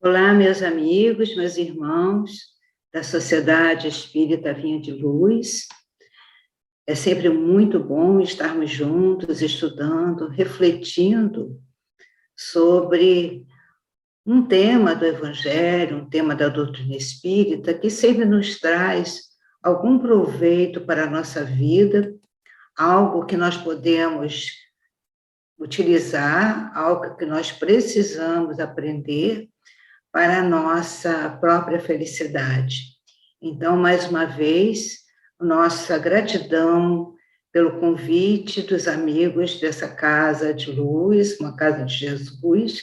Olá, meus amigos, meus irmãos da Sociedade Espírita Vinha de Luz. É sempre muito bom estarmos juntos, estudando, refletindo sobre um tema do Evangelho, um tema da doutrina espírita, que sempre nos traz algum proveito para a nossa vida, algo que nós podemos utilizar, algo que nós precisamos aprender para a nossa própria felicidade. Então, mais uma vez, nossa gratidão pelo convite dos amigos dessa Casa de Luz, uma Casa de Jesus,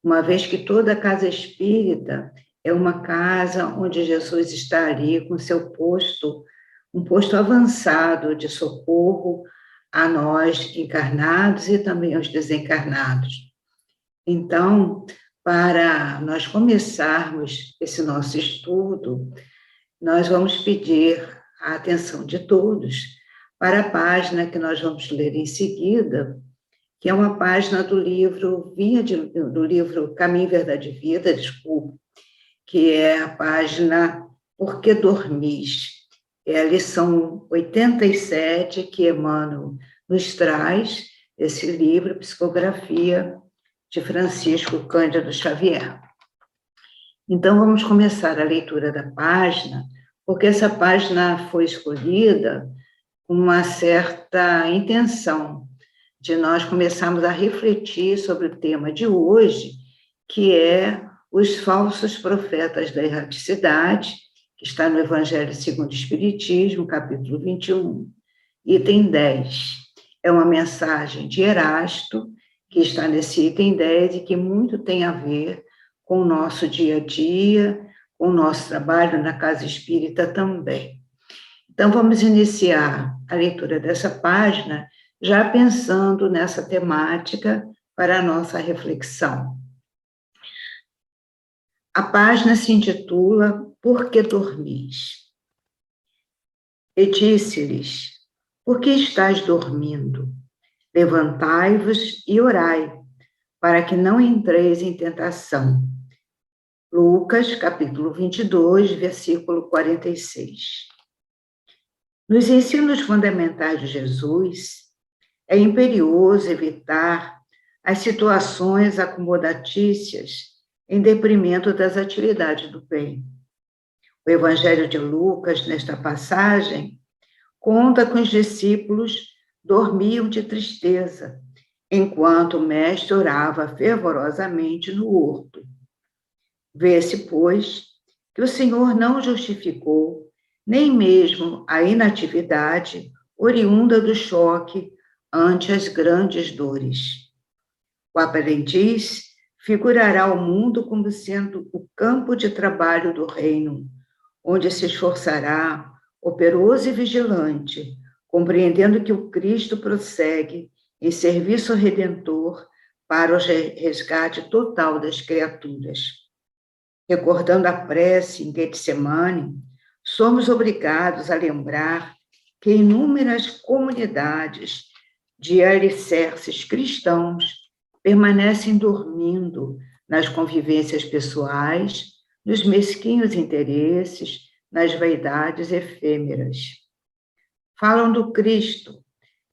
uma vez que toda casa espírita é uma casa onde Jesus está ali com seu posto, um posto avançado de socorro a nós encarnados e também aos desencarnados. Então, para nós começarmos esse nosso estudo, nós vamos pedir a atenção de todos para a página que nós vamos ler em seguida, que é uma página do livro Caminho, Verdade e Vida, que é a página Por que Dormis? É a lição 87 que Emmanuel nos traz, esse livro, Psicografia de Francisco Cândido Xavier. Então, vamos começar a leitura da página, porque essa página foi escolhida com uma certa intenção de nós começarmos a refletir sobre o tema de hoje, que é os falsos profetas da erraticidade, que está no Evangelho segundo o Espiritismo, capítulo 21, item 10. É uma mensagem de Erasto, que está nesse item 10 e que muito tem a ver com o nosso dia a dia, com o nosso trabalho na Casa Espírita também. Então, vamos iniciar a leitura dessa página, já pensando nessa temática para a nossa reflexão. A página se intitula Por que Dormis? E disse-lhes: Por que estáis dormindo? Levantai-vos e orai, para que não entreis em tentação. Lucas, capítulo 22, versículo 46. Nos ensinos fundamentais de Jesus, é imperioso evitar as situações acomodatícias em detrimento das atividades do bem. O Evangelho de Lucas, nesta passagem, conta que os discípulos dormiam de tristeza, enquanto o mestre orava fervorosamente no horto. Vê-se, pois, que o Senhor não justificou nem mesmo a inatividade oriunda do choque ante as grandes dores. O aprendiz figurará o mundo como sendo o campo de trabalho do reino, onde se esforçará, operoso e vigilante, compreendendo que o Cristo prossegue em serviço redentor para o resgate total das criaturas. Recordando a prece em Getsemane, somos obrigados a lembrar que inúmeras comunidades de alicerces cristãos permanecem dormindo nas convivências pessoais, nos mesquinhos interesses, nas vaidades efêmeras. Falam do Cristo,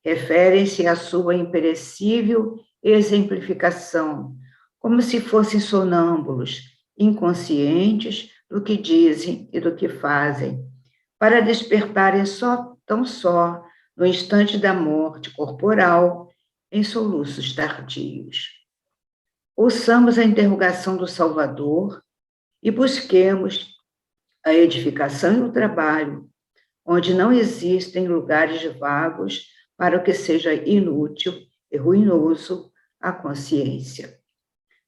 referem-se à sua imperecível exemplificação, como se fossem sonâmbulos, inconscientes do que dizem e do que fazem, para despertarem tão só no instante da morte corporal, em soluços tardios. Ouçamos a interrogação do Salvador e busquemos a edificação e o trabalho, onde não existem lugares vagos para o que seja inútil e ruinoso à consciência.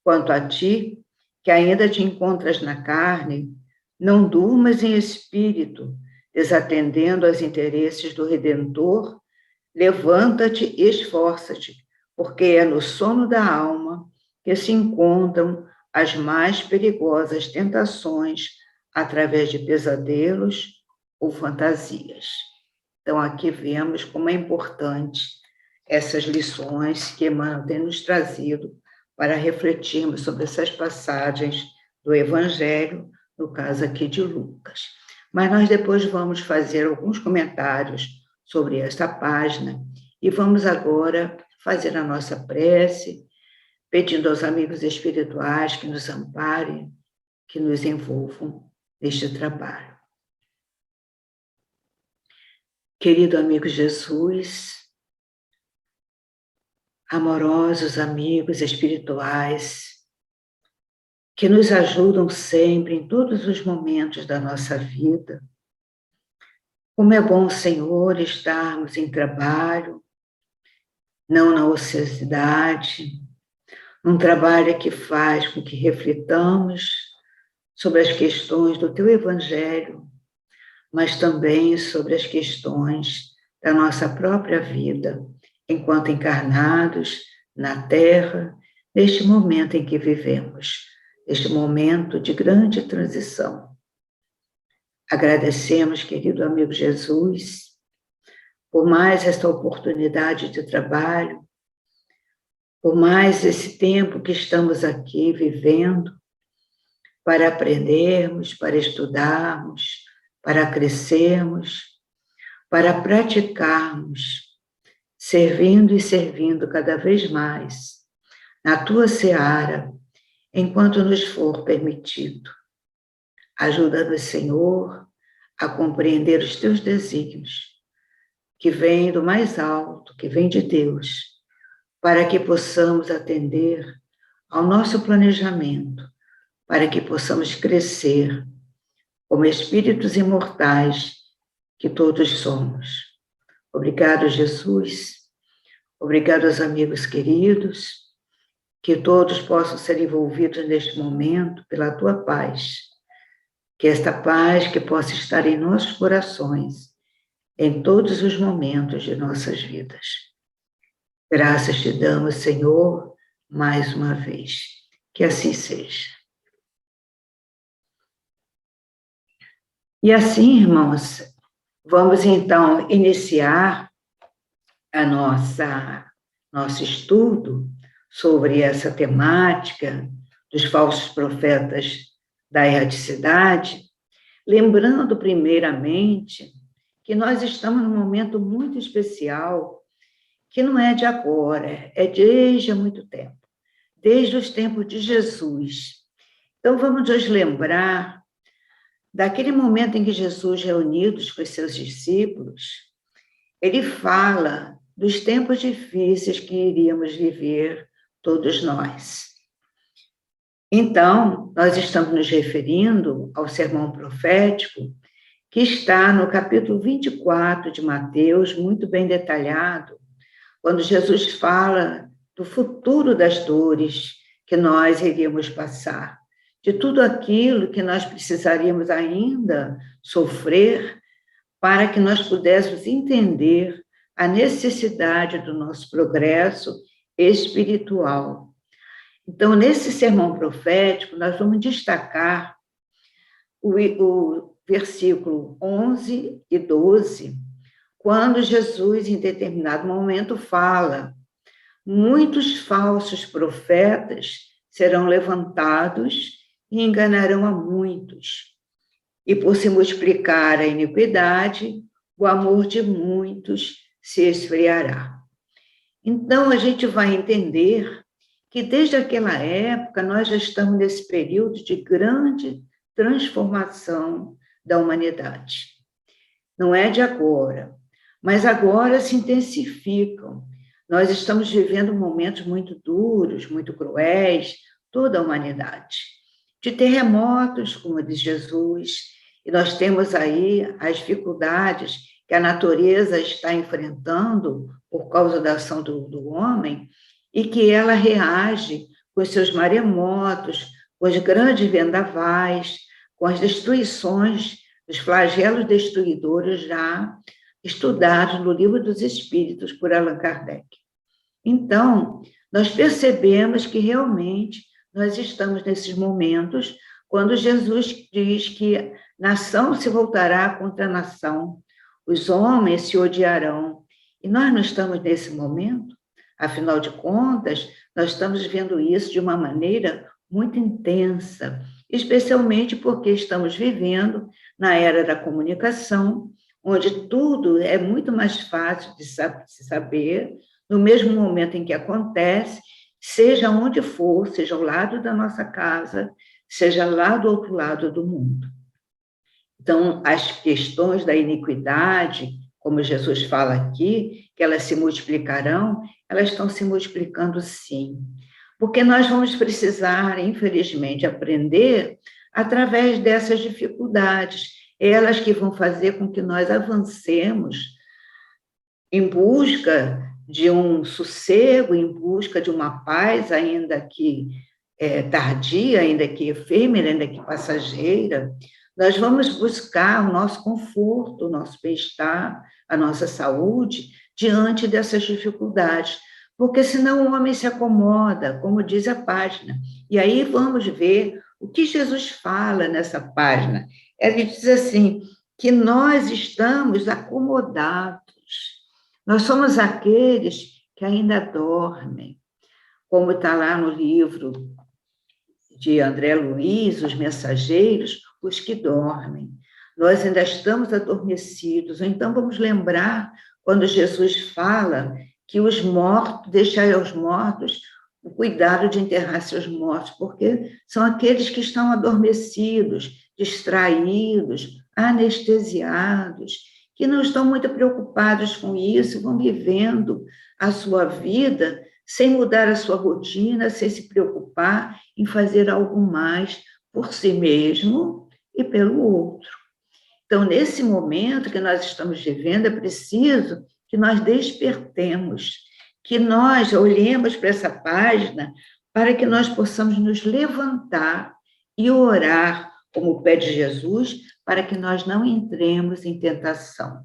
Quanto a ti, que ainda te encontras na carne, não durmas em espírito, desatendendo aos interesses do Redentor, levanta-te e esforça-te, porque é no sono da alma que se encontram as mais perigosas tentações através de pesadelos ou fantasias. Então, aqui vemos como é importante essas lições que Emmanuel tem nos trazido para refletirmos sobre essas passagens do Evangelho, no caso aqui de Lucas. Mas nós depois vamos fazer alguns comentários sobre esta página e vamos agora fazer a nossa prece, pedindo aos amigos espirituais que nos amparem, que nos envolvam neste trabalho. Querido amigo Jesus, amorosos amigos espirituais, que nos ajudam sempre em todos os momentos da nossa vida. Como é bom, Senhor, estarmos em trabalho, não na ociosidade, um trabalho que faz com que reflitamos sobre as questões do Teu Evangelho, mas também sobre as questões da nossa própria vida, enquanto encarnados na Terra, neste momento em que vivemos, neste momento de grande transição. Agradecemos, querido amigo Jesus, por mais esta oportunidade de trabalho, por mais esse tempo que estamos aqui vivendo, para aprendermos, para estudarmos, para crescermos, para praticarmos, servindo e servindo cada vez mais na Tua seara, enquanto nos for permitido. Ajuda-nos, Senhor, a compreender os Teus desígnios, que vêm do mais alto, que vêm de Deus, para que possamos atender ao nosso planejamento, para que possamos crescer como espíritos imortais que todos somos. Obrigado, Jesus. Obrigado aos amigos queridos, que todos possam ser envolvidos neste momento pela Tua paz. Que esta paz que possa estar em nossos corações, em todos os momentos de nossas vidas. Graças te damos, Senhor, mais uma vez. Que assim seja. E assim, irmãos, vamos então iniciar nosso estudo sobre essa temática dos falsos profetas da erraticidade, lembrando primeiramente que nós estamos num momento muito especial, que não é de agora, é desde há muito tempo, desde os tempos de Jesus. Então vamos nos lembrar daquele momento em que Jesus, reunidos com os seus discípulos, ele fala dos tempos difíceis que iríamos viver todos nós. Então, nós estamos nos referindo ao sermão profético, que está no capítulo 24 de Mateus, muito bem detalhado, quando Jesus fala do futuro das dores que nós iríamos passar, de tudo aquilo que nós precisaríamos ainda sofrer para que nós pudéssemos entender a necessidade do nosso progresso espiritual. Então, nesse sermão profético, nós vamos destacar o versículo 11 e 12, quando Jesus, em determinado momento, fala: muitos falsos profetas serão levantados e enganarão a muitos. E por se multiplicar a iniquidade, o amor de muitos se esfriará. Então, a gente vai entender que desde aquela época nós já estamos nesse período de grande transformação da humanidade. Não é de agora, mas agora se intensificam. Nós estamos vivendo momentos muito duros, muito cruéis, toda a humanidade. De terremotos, como diz Jesus, e nós temos aí as dificuldades que a natureza está enfrentando por causa da ação do homem, e que ela reage com os seus maremotos, com os grandes vendavais, com as destruições, os flagelos destruidores já estudados no Livro dos Espíritos por Allan Kardec. Então, nós percebemos que realmente nós estamos nesses momentos quando Jesus diz que nação se voltará contra nação, os homens se odiarão. E nós não estamos nesse momento? Afinal de contas, nós estamos vendo isso de uma maneira muito intensa, especialmente porque estamos vivendo na era da comunicação, onde tudo é muito mais fácil de se saber, no mesmo momento em que acontece, seja onde for, seja ao lado da nossa casa, seja lá do outro lado do mundo. Então, as questões da iniquidade, como Jesus fala aqui, que elas se multiplicarão, elas estão se multiplicando sim. Porque nós vamos precisar, infelizmente, aprender através dessas dificuldades, elas que vão fazer com que nós avancemos em busca de um sossego, em busca de uma paz, ainda que tardia, ainda que efêmera, ainda que passageira. Nós vamos buscar o nosso conforto, o nosso bem-estar, a nossa saúde, diante dessas dificuldades, porque senão o homem se acomoda, como diz a página. E aí vamos ver o que Jesus fala nessa página. Ele diz assim, que nós estamos acomodados, nós somos aqueles que ainda dormem, como está lá no livro de André Luiz, Os Mensageiros, os que dormem. Nós ainda estamos adormecidos, então vamos lembrar quando Jesus fala que os mortos, deixai aos mortos o cuidado de enterrar seus mortos, porque são aqueles que estão adormecidos, distraídos, anestesiados, que não estão muito preocupados com isso, vão vivendo a sua vida sem mudar a sua rotina, sem se preocupar em fazer algo mais por si mesmo e pelo outro. Então, nesse momento que nós estamos vivendo, é preciso que nós despertemos, que nós olhemos para essa página para que nós possamos nos levantar e orar, como pede Jesus, para que nós não entremos em tentação,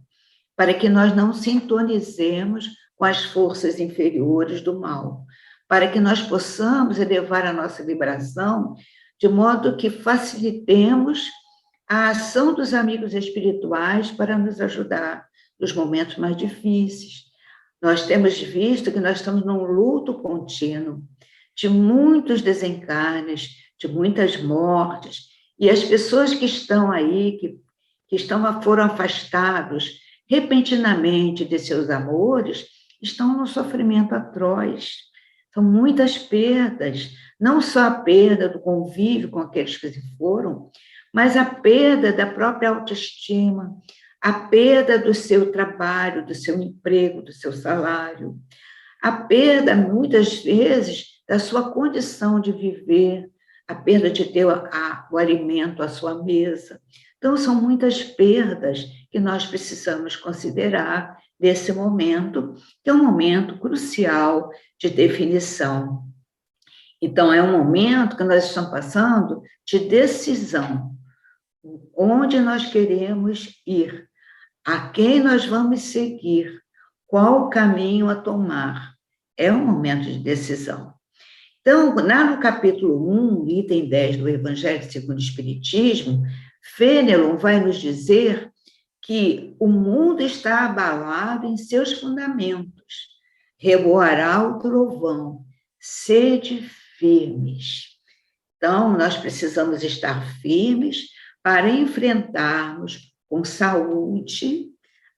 para que nós não sintonizemos com as forças inferiores do mal, para que nós possamos elevar a nossa vibração de modo que facilitemos a ação dos amigos espirituais para nos ajudar nos momentos mais difíceis. Nós temos visto que nós estamos num luto contínuo, de muitos desencarnes, de muitas mortes, e as pessoas que estão aí, foram afastados repentinamente de seus amores, estão num sofrimento atroz. São muitas perdas, não só a perda do convívio com aqueles que se foram, mas a perda da própria autoestima, a perda do seu trabalho, do seu emprego, do seu salário, a perda, muitas vezes, da sua condição de viver, a perda de ter o alimento à sua mesa. Então, são muitas perdas que nós precisamos considerar nesse momento, que é um momento crucial de definição. Então, é um momento que nós estamos passando de decisão. Onde nós queremos ir? A quem nós vamos seguir? Qual o caminho a tomar? É um momento de decisão. Então, lá no capítulo 1, item 10 do Evangelho segundo o Espiritismo, Fenelon vai nos dizer que o mundo está abalado em seus fundamentos. Reboará o trovão, sede firmes. Então, nós precisamos estar firmes para enfrentarmos com saúde,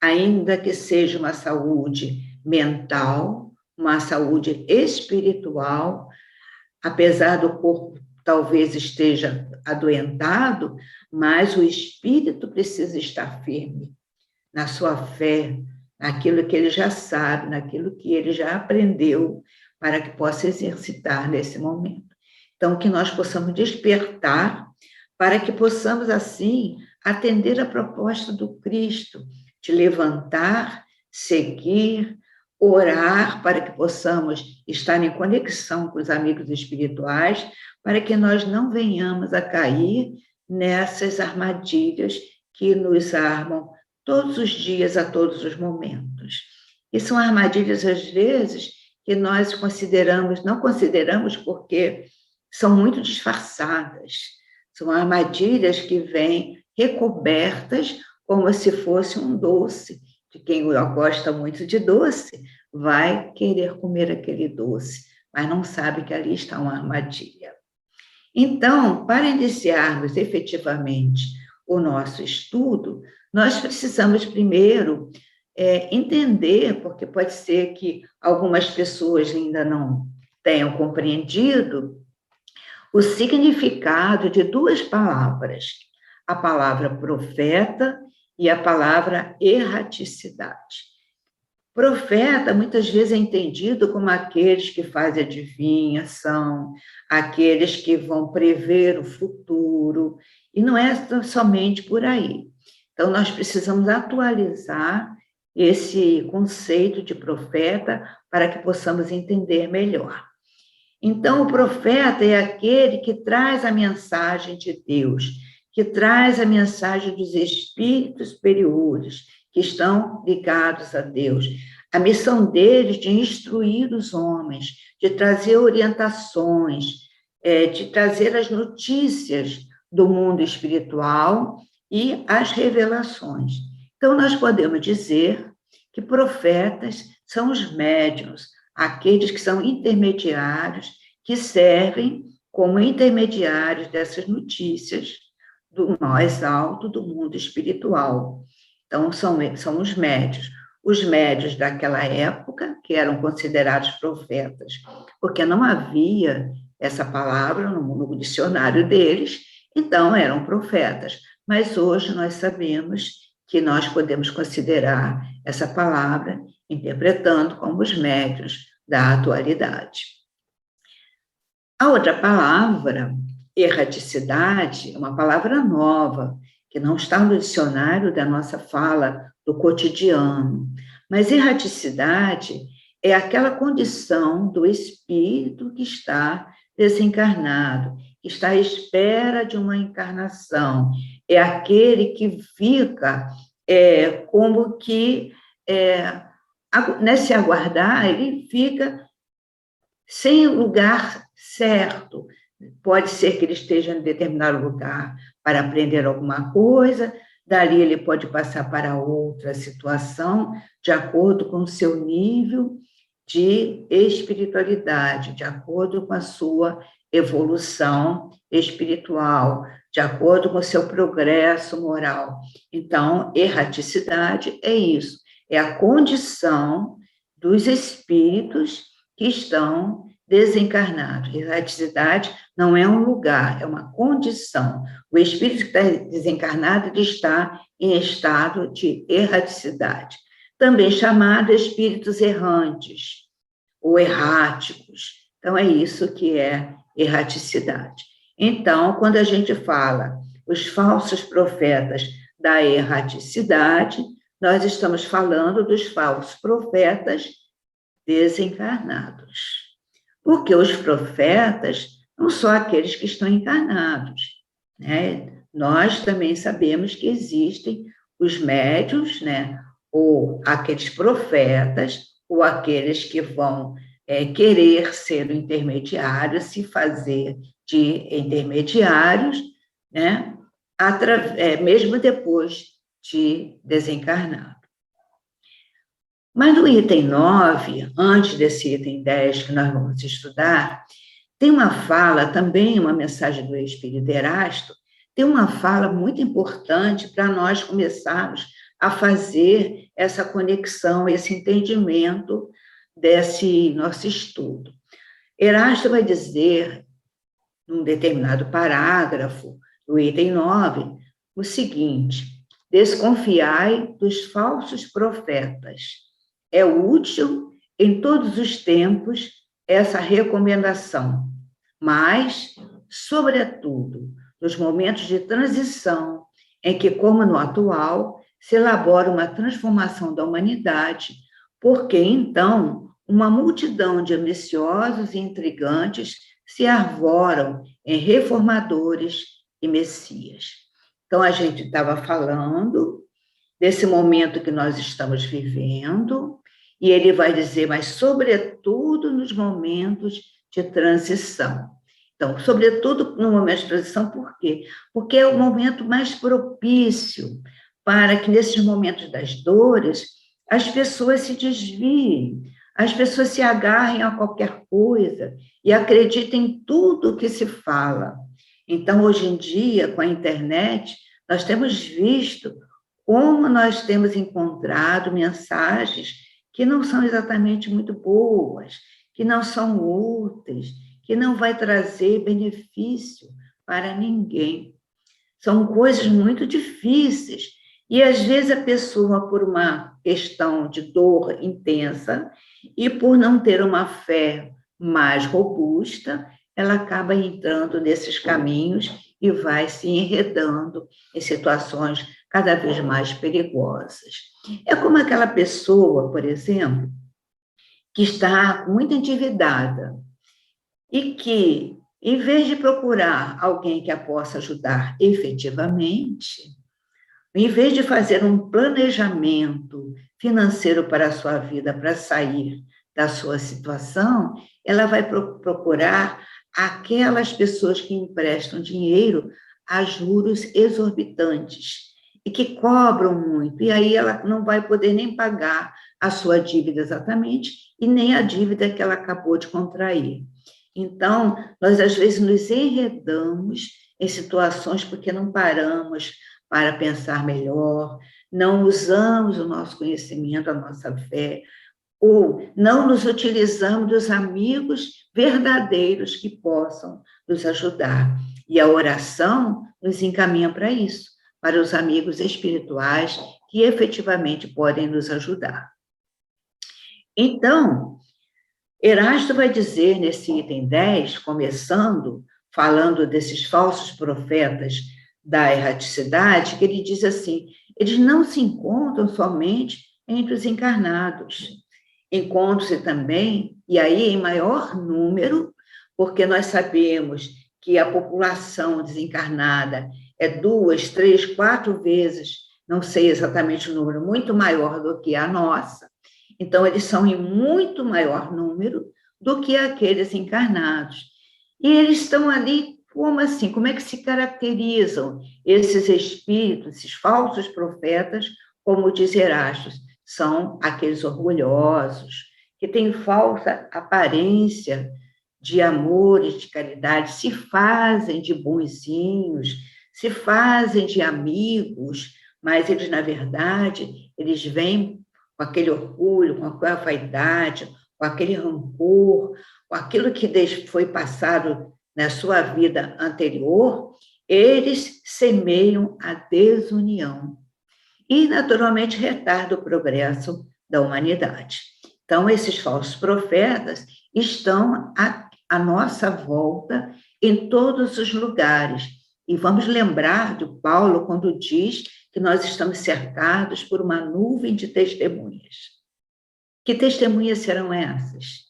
ainda que seja uma saúde mental, uma saúde espiritual, apesar do corpo talvez esteja adoentado, mas o espírito precisa estar firme na sua fé, naquilo que ele já sabe, naquilo que ele já aprendeu, para que possa exercitar nesse momento. Então, que nós possamos despertar para que possamos, assim, atender a proposta do Cristo, de levantar, seguir, orar, para que possamos estar em conexão com os amigos espirituais, para que nós não venhamos a cair nessas armadilhas que nos armam todos os dias, a todos os momentos. E são armadilhas, às vezes, que nós não consideramos porque são muito disfarçadas. São armadilhas que vêm recobertas como se fosse um doce. De quem gosta muito de doce, vai querer comer aquele doce, mas não sabe que ali está uma armadilha. Então, para iniciarmos efetivamente o nosso estudo, nós precisamos primeiro entender, porque pode ser que algumas pessoas ainda não tenham compreendido, o significado de duas palavras, a palavra profeta e a palavra erraticidade. Profeta, muitas vezes, é entendido como aqueles que fazem adivinhação, aqueles que vão prever o futuro, e não é somente por aí. Então, nós precisamos atualizar esse conceito de profeta para que possamos entender melhor. Então, o profeta é aquele que traz a mensagem de Deus, que traz a mensagem dos espíritos superiores, que estão ligados a Deus. A missão deles de instruir os homens, de trazer orientações, de trazer as notícias do mundo espiritual e as revelações. Então, nós podemos dizer que profetas são os médiuns, aqueles que são intermediários, que servem como intermediários dessas notícias do mais alto do mundo espiritual. Então, são os médios. Os médios daquela época, que eram considerados profetas, porque não havia essa palavra no dicionário deles, então eram profetas. Mas hoje nós sabemos que nós podemos considerar essa palavra interpretando como os médios da atualidade. A outra palavra, erraticidade, é uma palavra nova, que não está no dicionário da nossa fala do cotidiano. Mas erraticidade é aquela condição do espírito que está desencarnado, que está à espera de uma encarnação. É aquele que fica como que, nesse aguardar, ele fica sem lugar certo. Pode ser que ele esteja em determinado lugar para aprender alguma coisa, dali ele pode passar para outra situação, de acordo com o seu nível de espiritualidade, de acordo com a sua evolução espiritual, de acordo com o seu progresso moral. Então, erraticidade é isso, é a condição dos espíritos que estão desencarnados. Erraticidade não é um lugar, é uma condição. O espírito que está desencarnado, ele está em estado de erraticidade, também chamado espíritos errantes ou erráticos. Então, é isso que é erraticidade. Então, quando a gente fala os falsos profetas da erraticidade, nós estamos falando dos falsos profetas desencarnados. Porque os profetas não são aqueles que estão encarnados, né? Nós também sabemos que existem os médiuns, né? Ou aqueles profetas, ou aqueles que vão querer ser o intermediário, se fazer de intermediários, né? Mesmo depois de desencarnar. Mas no item 9, antes desse item 10 que nós vamos estudar, tem uma fala, também uma mensagem do Espírito Erasto, tem uma fala muito importante para nós começarmos a fazer essa conexão, esse entendimento desse nosso estudo. Erasto vai dizer, num determinado parágrafo, do item 9, o seguinte: desconfiai dos falsos profetas. É útil em todos os tempos essa recomendação, mas, sobretudo, nos momentos de transição, em que, como no atual, se elabora uma transformação da humanidade, porque, então, uma multidão de ambiciosos e intrigantes se arvoram em reformadores e messias. Então, a gente estava falando desse momento que nós estamos vivendo, e ele vai dizer, mas sobretudo nos momentos de transição. Então, sobretudo no momento de transição, por quê? Porque é o momento mais propício para que, nesses momentos das dores, as pessoas se desviem, as pessoas se agarrem a qualquer coisa e acreditem em tudo que se fala. Então, hoje em dia, com a internet, nós temos visto como nós temos encontrado mensagens que não são exatamente muito boas, que não são úteis, que não vai trazer benefício para ninguém. São coisas muito difíceis. E, às vezes, a pessoa, por uma questão de dor intensa e por não ter uma fé mais robusta, ela acaba entrando nesses caminhos e vai se enredando em situações cada vez mais perigosas. É como aquela pessoa, por exemplo, que está muito endividada e que, em vez de procurar alguém que a possa ajudar efetivamente, em vez de fazer um planejamento financeiro para a sua vida, para sair da sua situação, ela vai procurar aquelas pessoas que emprestam dinheiro a juros exorbitantes e que cobram muito, e aí ela não vai poder nem pagar a sua dívida exatamente e nem a dívida que ela acabou de contrair. Então, nós às vezes nos enredamos em situações porque não paramos para pensar melhor, não usamos o nosso conhecimento, a nossa fé, ou não nos utilizamos dos amigos verdadeiros que possam nos ajudar. E a oração nos encaminha para isso, para os amigos espirituais que efetivamente podem nos ajudar. Então, Erasto vai dizer nesse item 10, começando, falando desses falsos profetas da erraticidade, que ele diz assim: eles não se encontram somente entre os encarnados, encontram-se também, e aí em maior número, porque nós sabemos que a população desencarnada é 2, 3, 4 vezes, não sei exatamente o número, muito maior do que a nossa. Então, eles são em muito maior número do que aqueles encarnados. E eles estão ali, como assim? Como é que se caracterizam esses espíritos, esses falsos profetas, como diz Erastus? São aqueles orgulhosos, que têm falsa aparência de amor e de caridade, se fazem de bonzinhos, se fazem de amigos, mas eles, na verdade, eles vêm com aquele orgulho, com aquela vaidade, com aquele rancor, com aquilo que foi passado na sua vida anterior, eles semeiam a desunião e, naturalmente, retardam o progresso da humanidade. Então, esses falsos profetas estão à nossa volta em todos os lugares. E vamos lembrar de Paulo quando diz que nós estamos cercados por uma nuvem de testemunhas. Que testemunhas serão essas?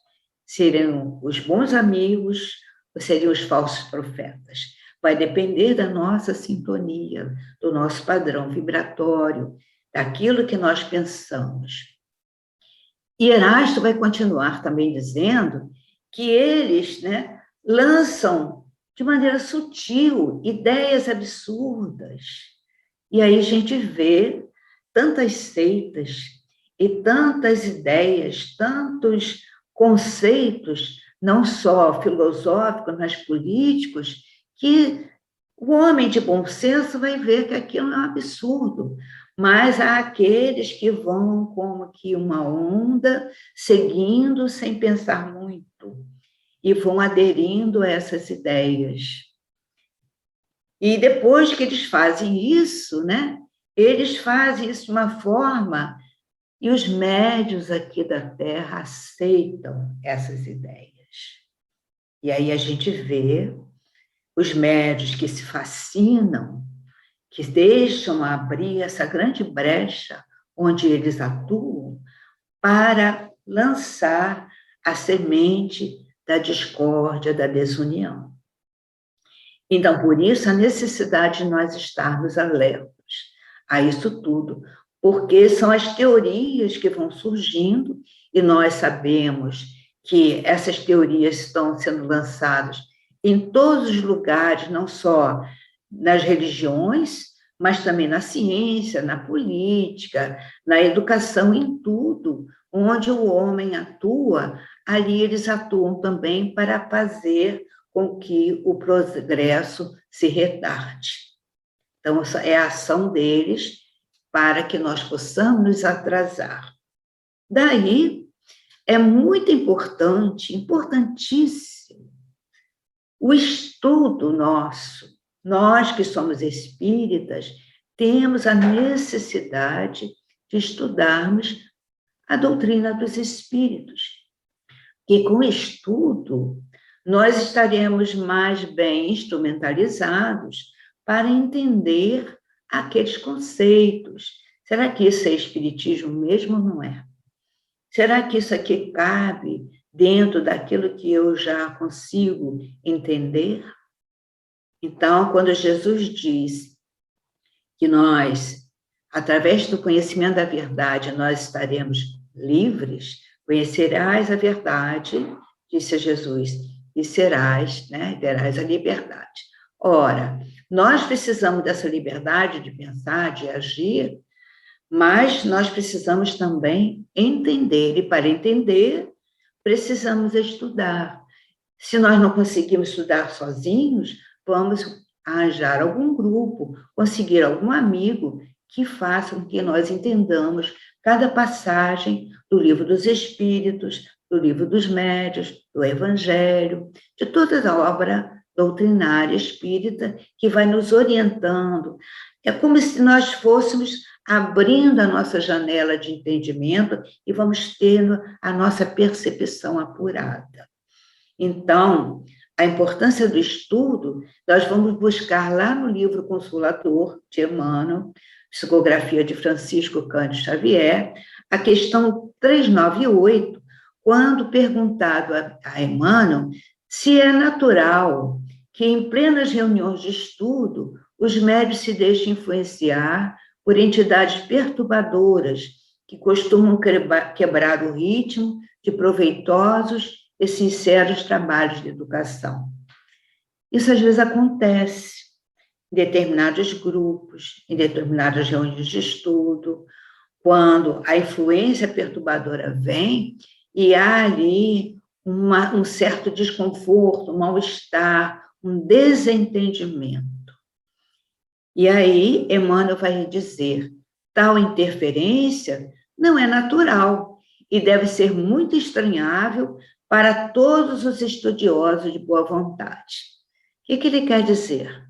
Serão os bons amigos ou seriam os falsos profetas? Vai depender da nossa sintonia, do nosso padrão vibratório, daquilo que nós pensamos. E Erasto vai continuar também dizendo que eles, lançam de maneira sutil ideias absurdas. E aí a gente vê tantas seitas e tantas ideias, tantos conceitos, não só filosóficos, mas políticos, que o homem de bom senso vai ver que aquilo é um absurdo. Mas há aqueles que vão como que uma onda, seguindo sem pensar muito, e vão aderindo a essas ideias. E depois que eles fazem isso, eles fazem isso de uma forma, e os médios aqui da Terra aceitam essas ideias. E aí a gente vê os médios que se fascinam, que deixam abrir essa grande brecha onde eles atuam para lançar a semente da discórdia, da desunião. Então, por isso, a necessidade de nós estarmos alertos a isso tudo, porque são as teorias que vão surgindo, e nós sabemos que essas teorias estão sendo lançadas em todos os lugares, não só nas religiões, mas também na ciência, na política, na educação, em tudo. Onde o homem atua, ali eles atuam também para fazer com que o progresso se retarde. Então, é a ação deles para que nós possamos nos atrasar. Daí, é muito importante, importantíssimo, o estudo nosso. Nós que somos espíritas, temos a necessidade de estudarmos a doutrina dos espíritos. Que com o estudo, nós estaremos mais bem instrumentalizados para entender aqueles conceitos. Será que isso é espiritismo mesmo ou não é? Será que isso aqui cabe dentro daquilo que eu já consigo entender? Então, quando Jesus diz que nós, através do conhecimento da verdade, nós estaremos livres, conhecerás a verdade, disse Jesus, e serás, né, terás a liberdade. Ora, nós precisamos dessa liberdade de pensar, de agir, mas nós precisamos também entender, e para entender, precisamos estudar. Se nós não conseguimos estudar sozinhos, vamos arranjar algum grupo, conseguir algum amigo que faça com que nós entendamos cada passagem do Livro dos Espíritos, do Livro dos Médiuns, do Evangelho, de toda a obra doutrinária espírita que vai nos orientando. É como se nós fôssemos abrindo a nossa janela de entendimento e vamos tendo a nossa percepção apurada. Então, a importância do estudo, nós vamos buscar lá no livro Consolador, de Emmanuel, Psicografia de Francisco Cândido Xavier, a questão 398, quando perguntado a Emmanuel se é natural que em plenas reuniões de estudo os médiuns se deixem influenciar por entidades perturbadoras que costumam quebrar o ritmo de proveitosos e sinceros trabalhos de educação. Isso às vezes acontece em determinados grupos, em determinadas reuniões de estudo, quando a influência perturbadora vem e há ali um certo desconforto, um mal-estar, um desentendimento. E aí, Emmanuel vai dizer, tal interferência não é natural e deve ser muito estranhável para todos os estudiosos de boa vontade. O que ele quer dizer?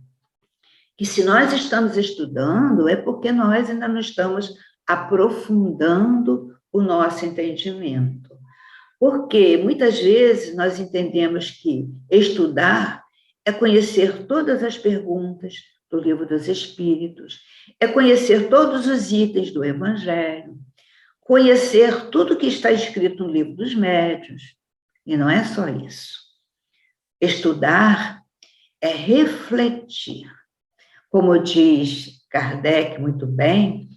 Que se nós estamos estudando, é porque nós ainda não estamos aprofundando o nosso entendimento. Porque muitas vezes nós entendemos que estudar é conhecer todas as perguntas do Livro dos Espíritos, é conhecer todos os itens do Evangelho, conhecer tudo que está escrito no Livro dos Médiuns. E não é só isso. Estudar é refletir. Como diz Kardec muito bem,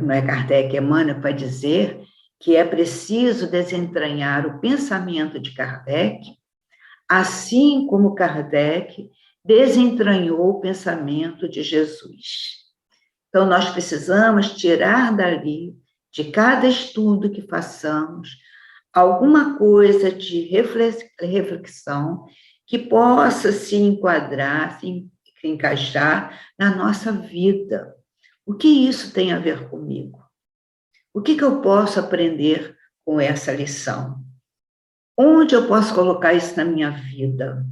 não é Kardec, Emmanuel vai dizer que é preciso desentranhar o pensamento de Kardec, assim como Kardec desentranhou o pensamento de Jesus. Então, nós precisamos tirar dali, de cada estudo que façamos, alguma coisa de reflexão que possa se enquadrar, se encaixar na nossa vida. O que isso tem a ver comigo? O que eu posso aprender com essa lição? Onde eu posso colocar isso na minha vida?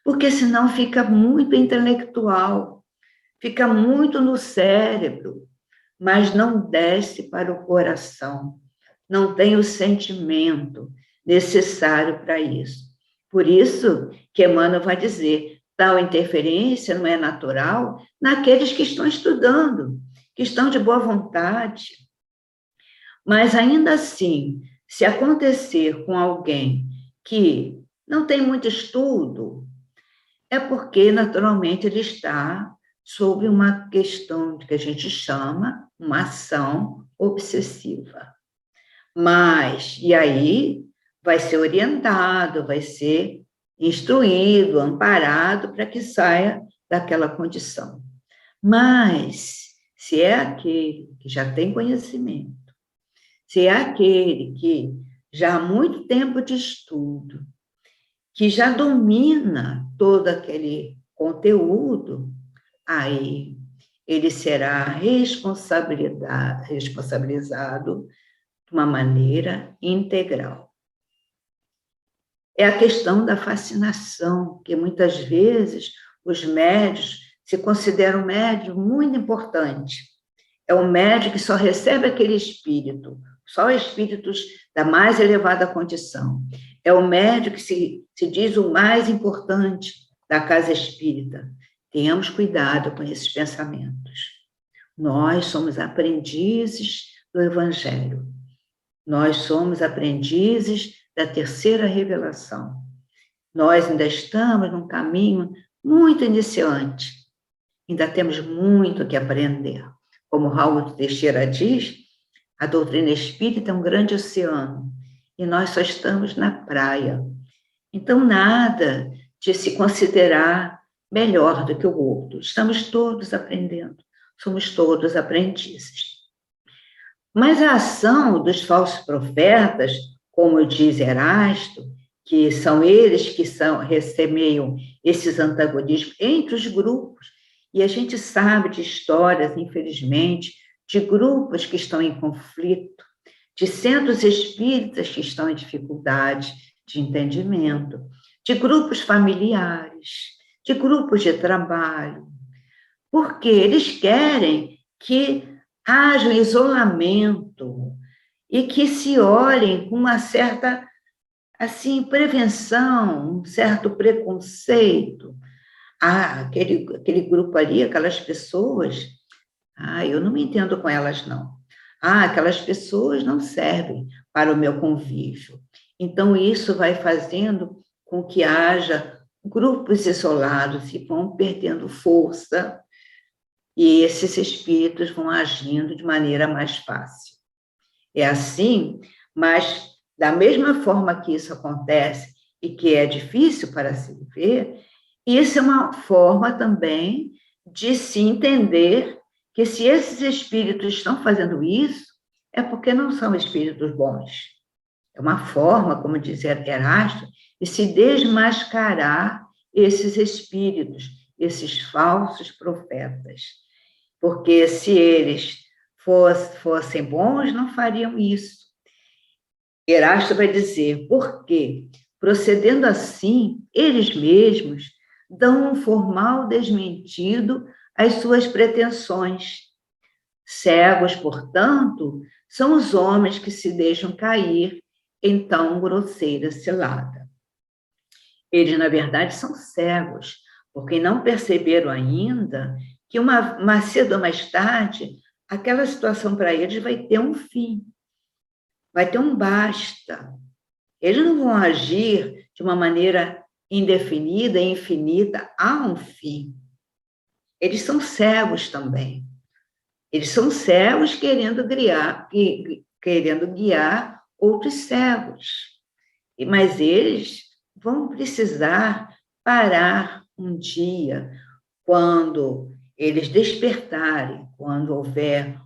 Porque senão fica muito intelectual, fica muito no cérebro, mas não desce para o coração, não tem o sentimento necessário para isso. Por isso que Emmanuel vai dizer, tal interferência não é natural naqueles que estão estudando, que estão de boa vontade. Mas ainda assim, se acontecer com alguém que não tem muito estudo, é porque, naturalmente, ele está sob uma questão que a gente chama uma ação obsessiva. Mas, e aí, vai ser orientado, vai ser instruído, amparado para que saia daquela condição. Mas, se é aquele que já tem conhecimento, se é aquele que já há muito tempo de estudo, que já domina todo aquele conteúdo, aí ele será responsabilizado de uma maneira integral. É a questão da fascinação, que muitas vezes os médios se consideram um médium muito importante. É um médium que só recebe aquele espírito, só espíritos da mais elevada condição. É o médium que se diz o mais importante da casa espírita. Tenhamos cuidado com esses pensamentos. Nós somos aprendizes do Evangelho. Nós somos aprendizes da terceira revelação. Nós ainda estamos num caminho muito iniciante. Ainda temos muito que aprender. Como Raul Teixeira diz, a doutrina espírita é um grande oceano e nós só estamos na praia. Então, nada de se considerar melhor do que o outro. Estamos todos aprendendo, somos todos aprendizes. Mas a ação dos falsos profetas, como diz Erasto, que são eles que ressemeiam esses antagonismos entre os grupos, e a gente sabe de histórias, infelizmente, de grupos que estão em conflito, de centros espíritas que estão em dificuldade de entendimento, de grupos familiares, de grupos de trabalho, porque eles querem que haja um isolamento e que se olhem com uma certa, assim, prevenção, um certo preconceito. Aquele grupo ali, aquelas pessoas, eu não me entendo com elas, não. Aquelas pessoas não servem para o meu convívio. Então, isso vai fazendo com que haja grupos isolados e vão perdendo força, e esses espíritos vão agindo de maneira mais fácil. É assim, mas da mesma forma que isso acontece e que é difícil para se viver, isso é uma forma também de se entender que se esses espíritos estão fazendo isso, é porque não são espíritos bons. É uma forma, como dizia Erasto, de se desmascarar esses espíritos, esses falsos profetas. Porque se eles fossem bons, não fariam isso. Erasto vai dizer, porque, procedendo assim, eles mesmos dão um formal desmentido às suas pretensões. Cegos, portanto, são os homens que se deixam cair em tão grosseira cilada. Eles, na verdade, são cegos, porque não perceberam ainda que mais cedo ou mais tarde, aquela situação para eles vai ter um fim, vai ter um basta. Eles não vão agir de uma maneira indefinida e infinita, há um fim. Eles são cegos também. Eles são cegos querendo guiar outros cegos. Mas eles vão precisar parar um dia, quando eles despertarem, quando houver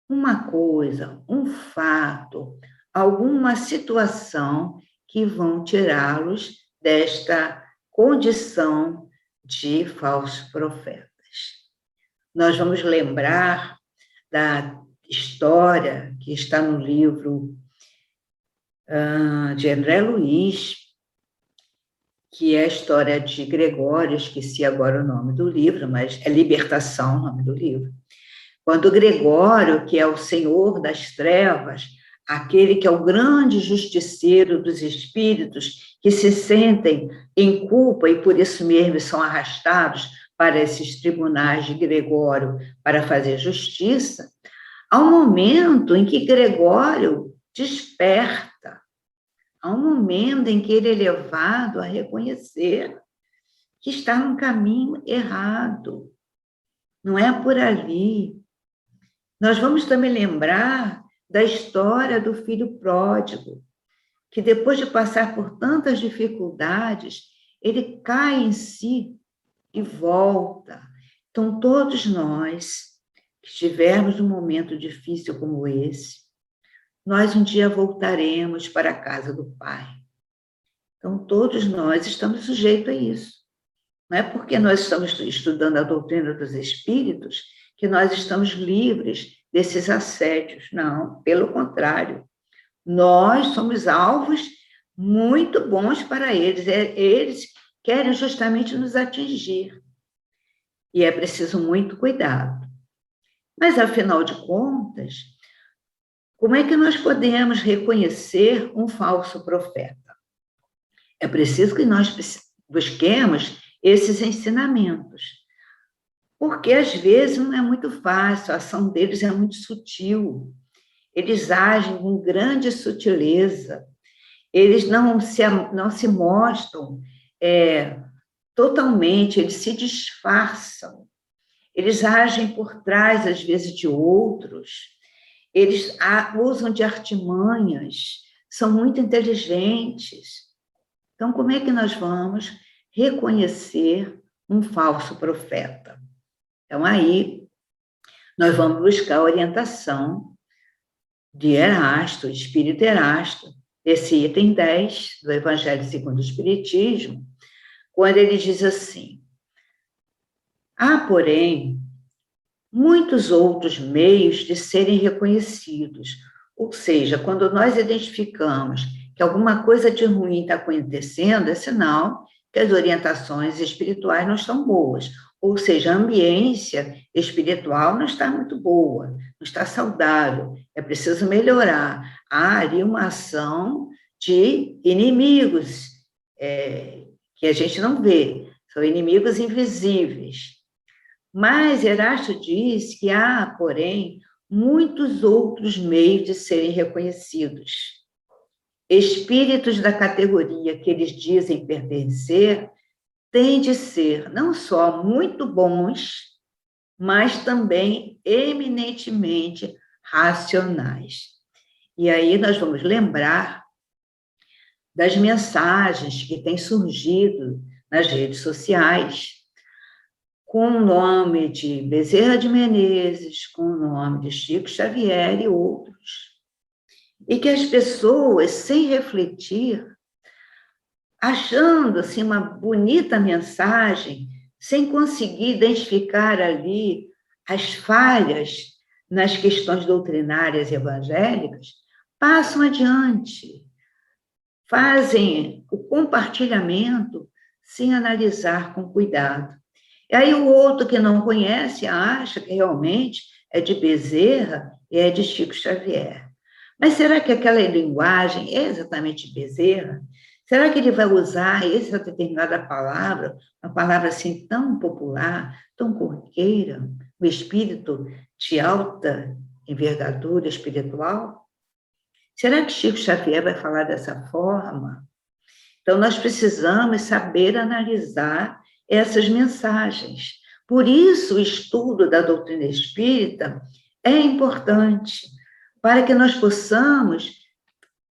uma coisa, um fato, alguma situação que vão tirá-los desta condição de falsos profetas. Nós vamos lembrar da história que está no livro de André Luiz, que é a história de Gregório, esqueci agora o nome do livro, mas é Libertação o nome do livro. Quando Gregório, que é o senhor das trevas, aquele que é o grande justiceiro dos espíritos, que se sentem em culpa e por isso mesmo são arrastados para esses tribunais de Gregório para fazer justiça, há um momento em que Gregório desperta, há um momento em que ele é levado a reconhecer que está num caminho errado, não é por ali. Nós vamos também lembrar da história do filho pródigo, que depois de passar por tantas dificuldades, ele cai em si e volta. Então, todos nós que estivermos num momento difícil como esse, nós um dia voltaremos para a casa do Pai. Então, todos nós estamos sujeitos a isso. Não é porque nós estamos estudando a doutrina dos espíritos que nós estamos livres desses assédios. Não, pelo contrário. Nós somos alvos muito bons para eles. Eles querem justamente nos atingir. E é preciso muito cuidado. Mas, afinal de contas, como é que nós podemos reconhecer um falso profeta? É preciso que nós busquemos esses ensinamentos. Porque, às vezes, não é muito fácil, a ação deles é muito sutil. Eles agem com grande sutileza. Eles não se mostram totalmente, eles se disfarçam. Eles agem por trás, às vezes, de outros. Eles usam de artimanhas, são muito inteligentes. Então, como é que nós vamos reconhecer um falso profeta? Então, aí, nós vamos buscar a orientação de Erasto, Espírito Erasto, esse item 10 do Evangelho segundo o Espiritismo, quando ele diz assim: há, porém, muitos outros meios de serem reconhecidos. Ou seja, quando nós identificamos que alguma coisa de ruim está acontecendo, é sinal que as orientações espirituais não estão boas. Ou seja, a ambiência espiritual não está muito boa, não está saudável, é preciso melhorar. Há ali uma ação de inimigos que a gente não vê, são inimigos invisíveis. Mas Erasto diz que há, porém, muitos outros meios de serem reconhecidos. Espíritos da categoria que eles dizem pertencer têm de ser não só muito bons, mas também eminentemente racionais. E aí nós vamos lembrar das mensagens que têm surgido nas redes sociais, com o nome de Bezerra de Menezes, com o nome de Chico Xavier e outros. E que as pessoas, sem refletir, achando assim, uma bonita mensagem, sem conseguir identificar ali as falhas nas questões doutrinárias evangélicas, passam adiante, fazem o compartilhamento sem analisar com cuidado. E aí o outro que não conhece acha que realmente é de Bezerra e é de Chico Xavier. Mas será que aquela linguagem é exatamente de Bezerra? Será que ele vai usar essa determinada palavra, uma palavra assim tão popular, tão corriqueira, um espírito de alta envergadura espiritual? Será que Chico Xavier vai falar dessa forma? Então, nós precisamos saber analisar essas mensagens. Por isso, o estudo da doutrina espírita é importante, para que nós possamos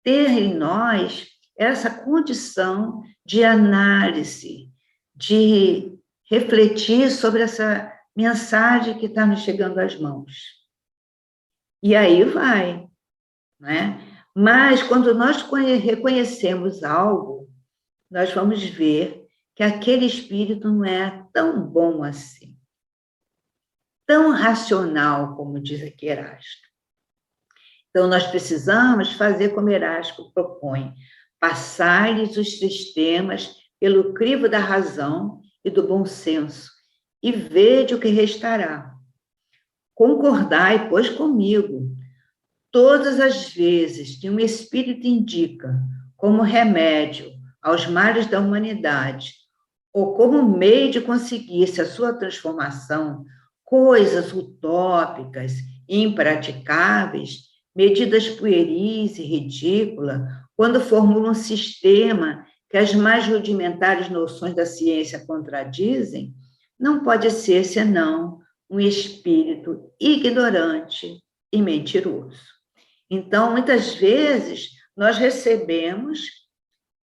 ter em nós essa condição de análise, de refletir sobre essa mensagem que está nos chegando às mãos. E aí vai, né? Mas, quando nós reconhecemos algo, nós vamos ver que aquele espírito não é tão bom assim, tão racional, como diz aqui Erasto. Então, nós precisamos fazer como Erasto propõe, passar-lhes os sistemas pelo crivo da razão e do bom senso, e vede o que restará. Concordai, pois, comigo, todas as vezes que um espírito indica como remédio aos males da humanidade, ou como meio de conseguir-se a sua transformação, coisas utópicas, impraticáveis, medidas pueris e ridículas, quando formula um sistema que as mais rudimentares noções da ciência contradizem, não pode ser senão um espírito ignorante e mentiroso. Então, muitas vezes, nós recebemos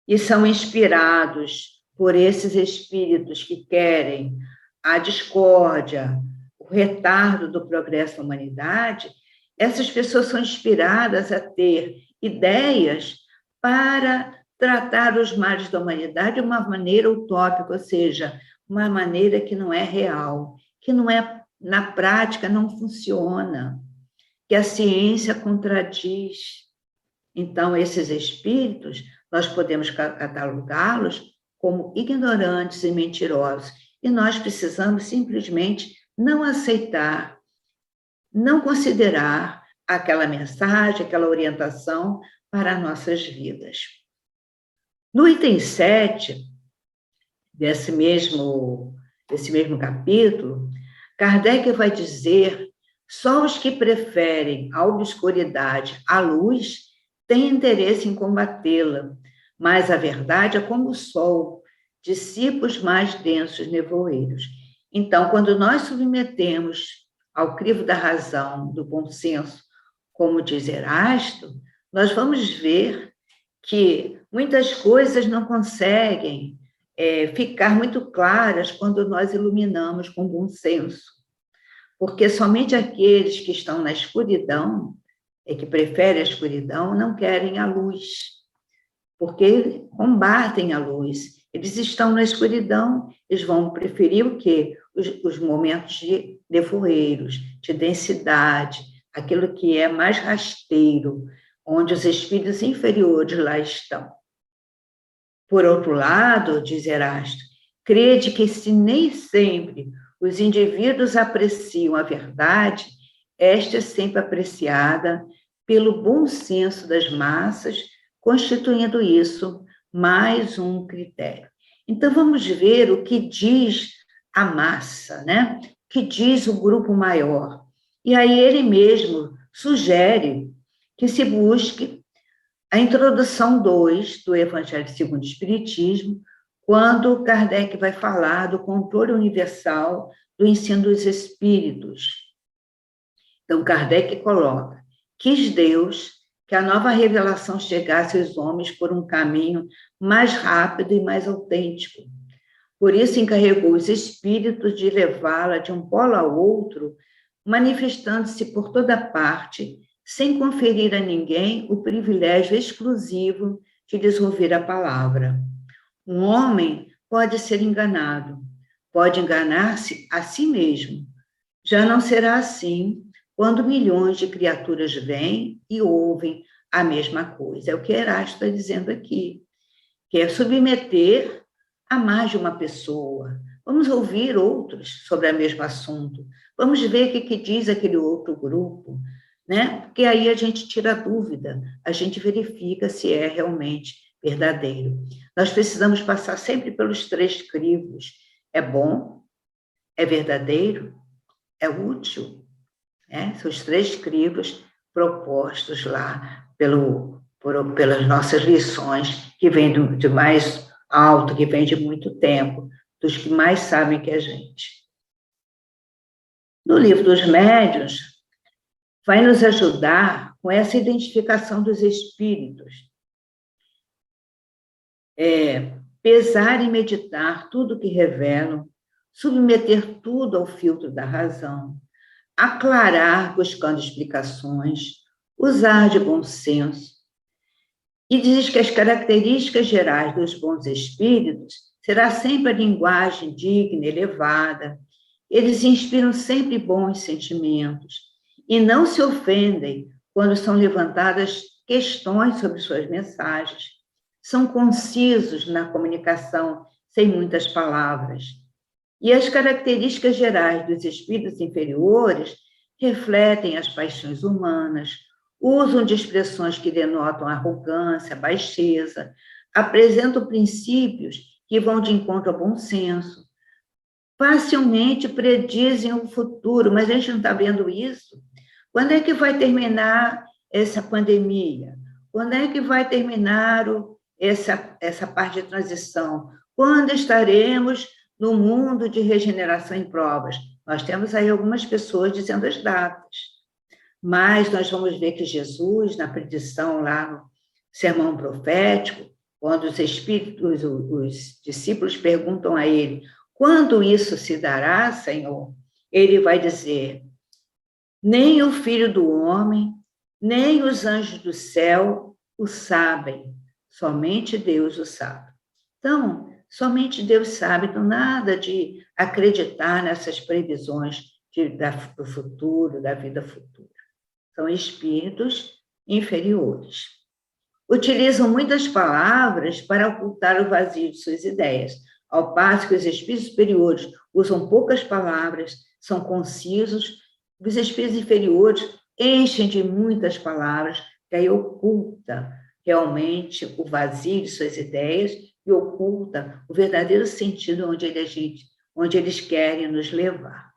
e são inspirados por esses espíritos que querem a discórdia, o retardo do progresso da humanidade. Essas pessoas são inspiradas a ter ideias para tratar os males da humanidade de uma maneira utópica, ou seja, uma maneira que não é real, que não é, na prática, não funciona, que a ciência contradiz. Então, esses espíritos, nós podemos catalogá-los como ignorantes e mentirosos, e nós precisamos simplesmente não aceitar, não considerar aquela mensagem, aquela orientação para nossas vidas. No item 7 desse mesmo capítulo, Kardec vai dizer: só os que preferem a obscuridade à luz têm interesse em combatê-la, mas a verdade é como o sol, dissipa os mais densos nevoeiros. Então, quando nós submetemos ao crivo da razão, do bom senso, como diz Erasto, nós vamos ver que muitas coisas não conseguem ficar muito claras quando nós iluminamos com bom senso, porque somente aqueles que estão na escuridão, que preferem a escuridão, não querem a luz, porque combatem a luz. Eles estão na escuridão, eles vão preferir o quê? Os momentos de nevoeiros, de densidade, aquilo que é mais rasteiro, onde os espíritos inferiores lá estão. Por outro lado, diz Erasto, crede que se nem sempre os indivíduos apreciam a verdade, esta é sempre apreciada pelo bom senso das massas, constituindo isso mais um critério. Então, vamos ver o que diz a massa, né? O que diz o grupo maior. E aí ele mesmo sugere que se busque a introdução 2 do Evangelho segundo o Espiritismo, quando Kardec vai falar do controle universal do ensino dos espíritos. Então, Kardec coloca: quis Deus que a nova revelação chegasse aos homens por um caminho mais rápido e mais autêntico. Por isso, encarregou os espíritos de levá-la de um polo ao outro, manifestando-se por toda parte, sem conferir a ninguém o privilégio exclusivo de lhes ouvir a palavra. Um homem pode ser enganado, pode enganar-se a si mesmo. Já não será assim quando milhões de criaturas vêm e ouvem a mesma coisa. É o que Erasto está dizendo aqui, que é submeter a mais de uma pessoa. Vamos ouvir outros sobre o mesmo assunto. Vamos ver o que diz aquele outro grupo, né? Porque aí a gente tira a dúvida, a gente verifica se é realmente verdadeiro. Nós precisamos passar sempre pelos 3 crivos. É bom? É verdadeiro? É útil? São os 3 crivos propostos lá pelas nossas lições, que vêm de mais alto, que vem de muito tempo, dos que mais sabem que a gente. No livro dos médiuns, vai nos ajudar com essa identificação dos espíritos. Pesar e meditar tudo que revelam, submeter tudo ao filtro da razão, aclarar buscando explicações, usar de bom senso. E diz que as características gerais dos bons espíritos será sempre a linguagem digna, elevada. Eles inspiram sempre bons sentimentos e não se ofendem quando são levantadas questões sobre suas mensagens. São concisos na comunicação, sem muitas palavras. E as características gerais dos espíritos inferiores refletem as paixões humanas, usam de expressões que denotam arrogância, baixeza, apresentam princípios que vão de encontro ao bom senso, facilmente predizem o futuro, mas a gente não está vendo isso. Quando é que vai terminar essa pandemia? Quando é que vai terminar essa parte de transição? Quando estaremos no mundo de regeneração em provas? Nós temos aí algumas pessoas dizendo as datas, mas nós vamos ver que Jesus, na predição lá no sermão profético, quando os espíritos, os discípulos perguntam a ele: quando isso se dará, Senhor? Ele vai dizer: nem o Filho do Homem, nem os anjos do céu o sabem, somente Deus o sabe. Então, somente Deus sabe, então nada de acreditar nessas previsões do futuro, da vida futura. São espíritos inferiores. Utilizam muitas palavras para ocultar o vazio de suas ideias, ao passo que os espíritos superiores usam poucas palavras, são concisos. Os espíritos inferiores enchem de muitas palavras, que aí oculta realmente o vazio de suas ideias e oculta o verdadeiro sentido onde eles querem nos levar.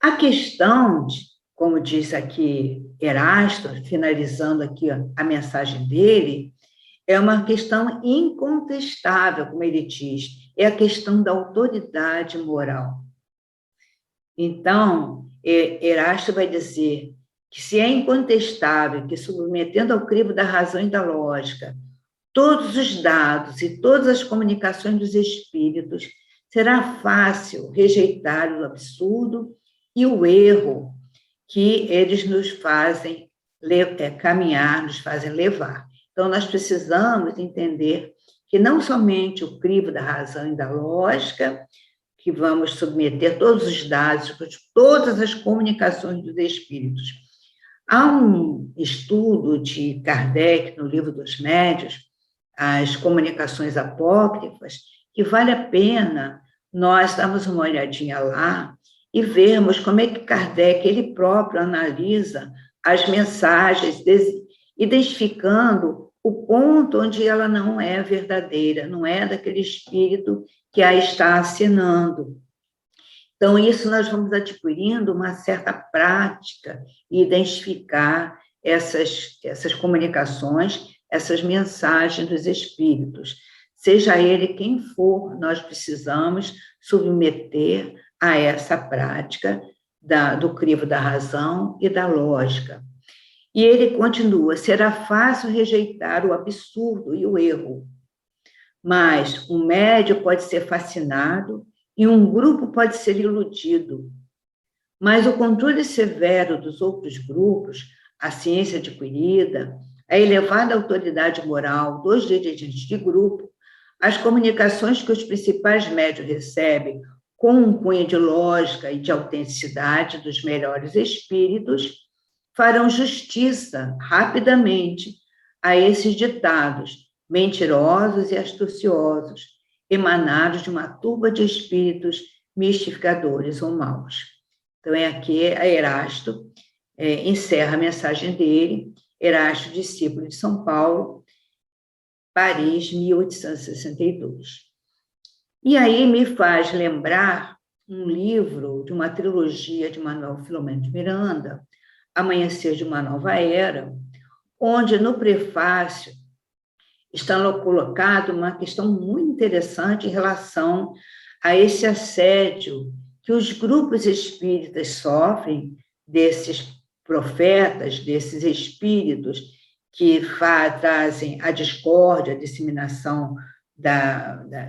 A questão, como diz aqui Erasto, finalizando aqui a mensagem dele, é uma questão incontestável, como ele diz, é a questão da autoridade moral. Então, Erasto vai dizer que se é incontestável que, submetendo ao crivo da razão e da lógica, todos os dados e todas as comunicações dos espíritos, será fácil rejeitar o absurdo e o erro que eles nos fazem caminhar, nos fazem levar. Então, nós precisamos entender que não somente o crivo da razão e da lógica, que vamos submeter todos os dados, todas as comunicações dos espíritos. Há um estudo de Kardec, no Livro dos Médiuns, as comunicações apócrifas, que vale a pena nós darmos uma olhadinha lá e vermos como é que Kardec, ele próprio, analisa as mensagens, identificando o ponto onde ela não é verdadeira, não é daquele espírito que a está assinando. Então, isso nós vamos adquirindo uma certa prática e identificar essas comunicações, essas mensagens dos espíritos. Seja ele quem for, nós precisamos submeter a essa prática do crivo da razão e da lógica. E ele continua: será fácil rejeitar o absurdo e o erro, mas um médium pode ser fascinado e um grupo pode ser iludido. Mas o controle severo dos outros grupos, a ciência adquirida, a elevada autoridade moral dos dirigentes de grupo, as comunicações que os principais médiuns recebem com um cunho de lógica e de autenticidade dos melhores espíritos, farão justiça rapidamente a esses ditados mentirosos e astuciosos, emanados de uma turba de espíritos mistificadores ou maus. Então, é aqui a Erasto encerra a mensagem dele, Erasto, discípulo de São Paulo, Paris, 1862. E aí me faz lembrar um livro de uma trilogia de Manuel Filomeno de Miranda, Amanhecer de uma Nova Era, onde no prefácio está colocada uma questão muito interessante em relação a esse assédio que os grupos espíritas sofrem desses profetas, desses espíritos que trazem a discórdia, a disseminação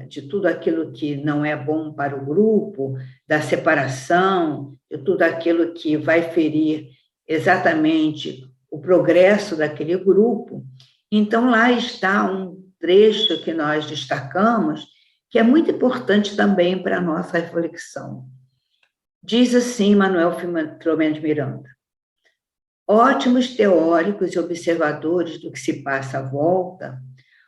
de tudo aquilo que não é bom para o grupo, da separação, de tudo aquilo que vai ferir exatamente o progresso daquele grupo. Então, lá está um trecho que nós destacamos, que é muito importante também para a nossa reflexão. Diz assim Manuel Filomeno de Miranda: ótimos teóricos e observadores do que se passa à volta,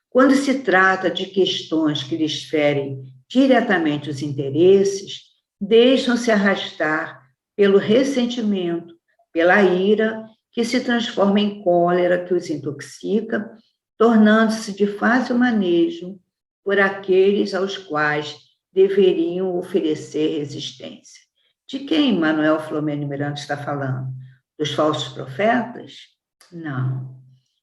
quando se trata de questões que lhes ferem diretamente os interesses, deixam-se arrastar pelo ressentimento, pela ira, que se transforma em cólera que os intoxica, tornando-se de fácil manejo por aqueles aos quais deveriam oferecer resistência. De quem Manuel Filomeno de Miranda está falando? Dos falsos profetas? Não.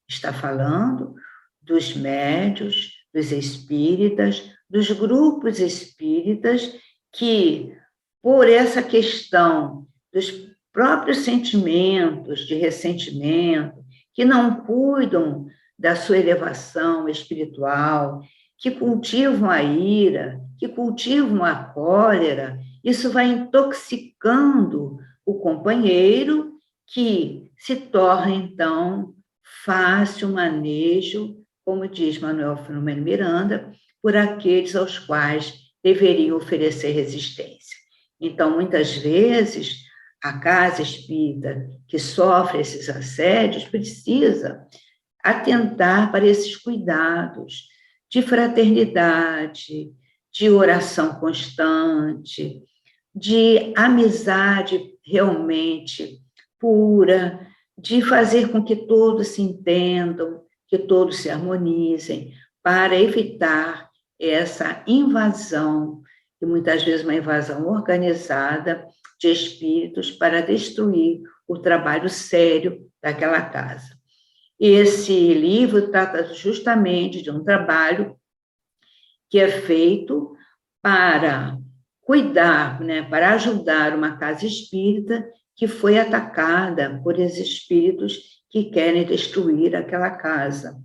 Está falando dos médiuns, dos espíritas, dos grupos espíritas que, por essa questão dos próprios sentimentos de ressentimento, que não cuidam da sua elevação espiritual, que cultivam a ira, que cultivam a cólera, isso vai intoxicando o companheiro, que se torna, então, fácil manejo, como diz Manuel Filomeno Miranda, por aqueles aos quais deveriam oferecer resistência. Então, muitas vezes, a casa espírita que sofre esses assédios precisa atentar para esses cuidados de fraternidade, de oração constante, de amizade realmente pura, de fazer com que todos se entendam, que todos se harmonizem, para evitar essa invasão, e muitas vezes uma invasão organizada de espíritos para destruir o trabalho sério daquela casa. Esse livro trata justamente de um trabalho que é feito para cuidar, né, para ajudar uma casa espírita que foi atacada por esses espíritos que querem destruir aquela casa.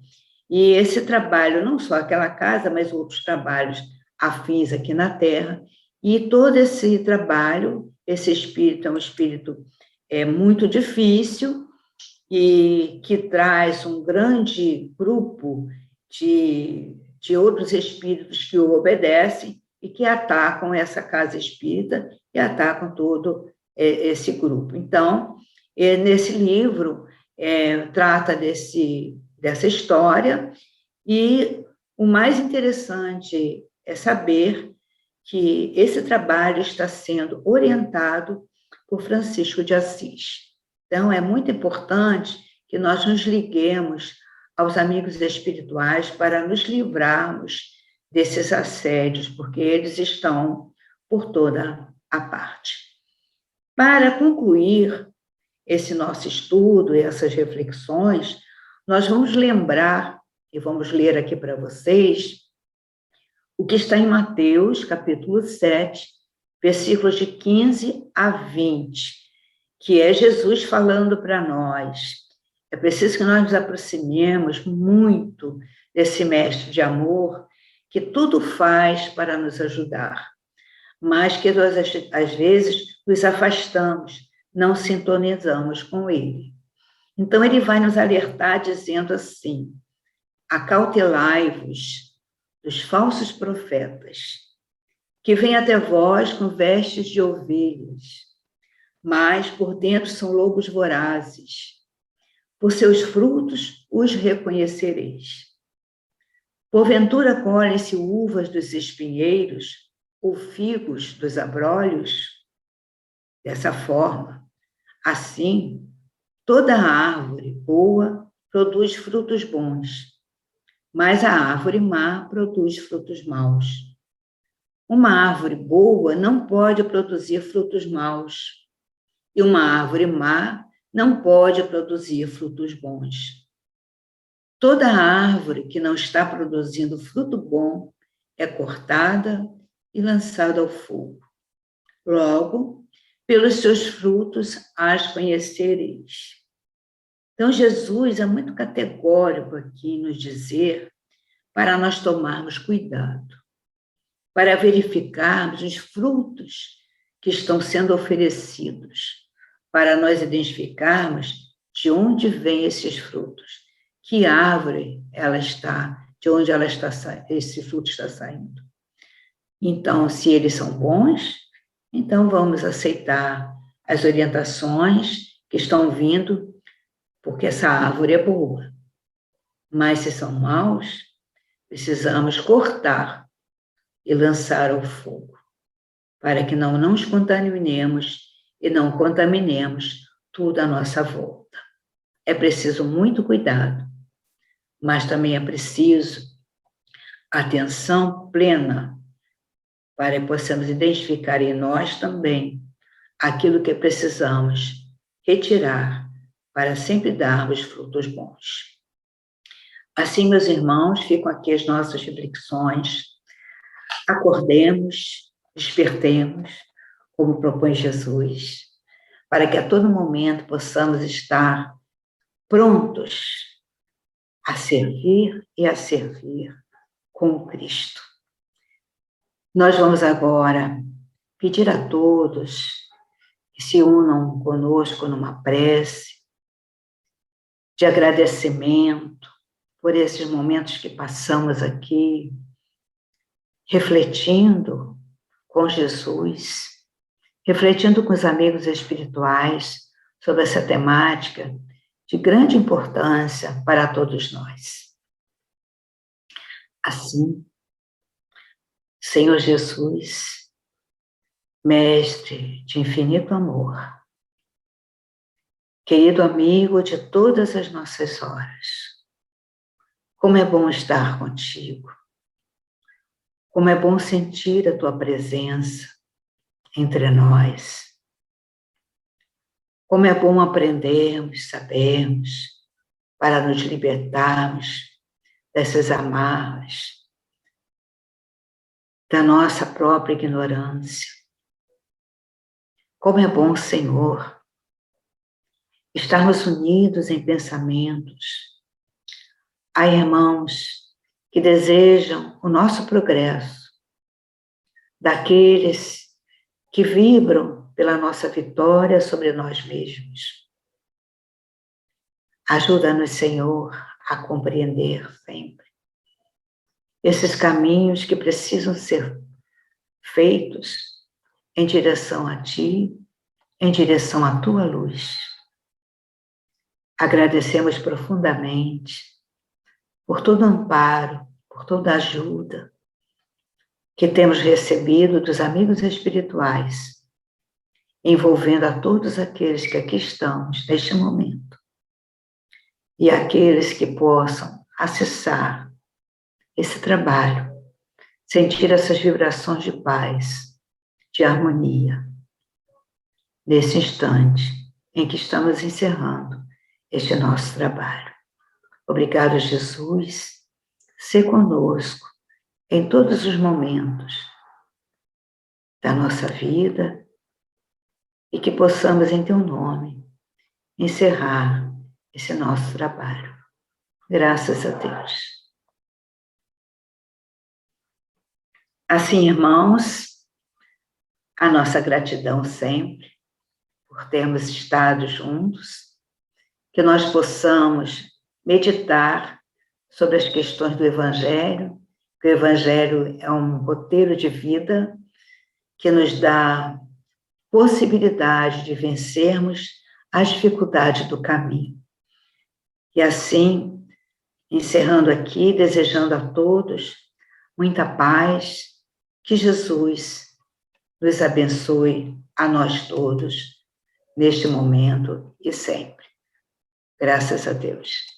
E esse trabalho, não só aquela casa, mas outros trabalhos afins aqui na Terra, e todo esse trabalho, esse espírito é um espírito muito difícil, e que traz um grande grupo de outros espíritos que o obedecem e que atacam essa casa espírita e atacam todo esse grupo. Então, nesse livro, trata dessa história, e o mais interessante é saber que esse trabalho está sendo orientado por Francisco de Assis. Então, é muito importante que nós nos liguemos aos amigos espirituais para nos livrarmos desses assédios, porque eles estão por toda a parte. Para concluir esse nosso estudo e essas reflexões, nós vamos lembrar, e vamos ler aqui para vocês, o que está em Mateus, capítulo 7, versículos de 15 a 20, que é Jesus falando para nós. É preciso que nós nos aproximemos muito desse mestre de amor, que tudo faz para nos ajudar, mas que nós, às vezes, nos afastamos, não sintonizamos com ele. Então, ele vai nos alertar dizendo assim: acautelai-vos dos falsos profetas, que vêm até vós com vestes de ovelhas, mas por dentro são lobos vorazes. Por seus frutos os reconhecereis. Porventura colhem-se uvas dos espinheiros ou figos dos abrolhos? Dessa forma, assim, toda árvore boa produz frutos bons, mas a árvore má produz frutos maus. Uma árvore boa não pode produzir frutos maus, e uma árvore má não pode produzir frutos bons. Toda árvore que não está produzindo fruto bom é cortada e lançada ao fogo. Logo, pelos seus frutos as conhecereis. Então, Jesus é muito categórico aqui em nos dizer para nós tomarmos cuidado, para verificarmos os frutos que estão sendo oferecidos, para nós identificarmos de onde vêm esses frutos, que árvore ela está, de onde ela está, esse fruto está saindo. Então, se eles são bons, então vamos aceitar as orientações que estão vindo, porque essa árvore é boa. Mas se são maus, precisamos cortar e lançar ao fogo, para que não nos contaminemos e não contaminemos tudo à nossa volta. É preciso muito cuidado, mas também é preciso atenção plena para que possamos identificar em nós também aquilo que precisamos retirar para sempre darmos frutos bons. Assim, meus irmãos, ficam aqui as nossas reflexões. Acordemos, despertemos, como propõe Jesus, para que a todo momento possamos estar prontos a servir e a servir com Cristo. Nós vamos agora pedir a todos que se unam conosco numa prece, de agradecimento por esses momentos que passamos aqui, refletindo com Jesus, refletindo com os amigos espirituais sobre essa temática de grande importância para todos nós. Assim, Senhor Jesus, Mestre de infinito amor, querido amigo de todas as nossas horas, como é bom estar contigo, como é bom sentir a tua presença entre nós, como é bom aprendermos, sabermos, para nos libertarmos dessas amarras, da nossa própria ignorância. Como é bom, Senhor, estarmos unidos em pensamentos. Há irmãos que desejam o nosso progresso, daqueles que vibram pela nossa vitória sobre nós mesmos. Ajuda-nos, Senhor, a compreender sempre esses caminhos que precisam ser feitos em direção a Ti, em direção à Tua luz. Agradecemos profundamente por todo amparo, por toda ajuda que temos recebido dos amigos espirituais, envolvendo a todos aqueles que aqui estamos neste momento e aqueles que possam acessar esse trabalho, sentir essas vibrações de paz, de harmonia, nesse instante em que estamos encerrando este nosso trabalho. Obrigado, Jesus, ser conosco em todos os momentos da nossa vida e que possamos, em Teu nome, encerrar esse nosso trabalho. Graças a Deus. Assim, irmãos, a nossa gratidão sempre por termos estado juntos, que nós possamos meditar sobre as questões do Evangelho, que o Evangelho é um roteiro de vida que nos dá possibilidade de vencermos as dificuldades do caminho. E assim, encerrando aqui, desejando a todos muita paz, que Jesus nos abençoe a nós todos, neste momento e sempre. Graças a Deus.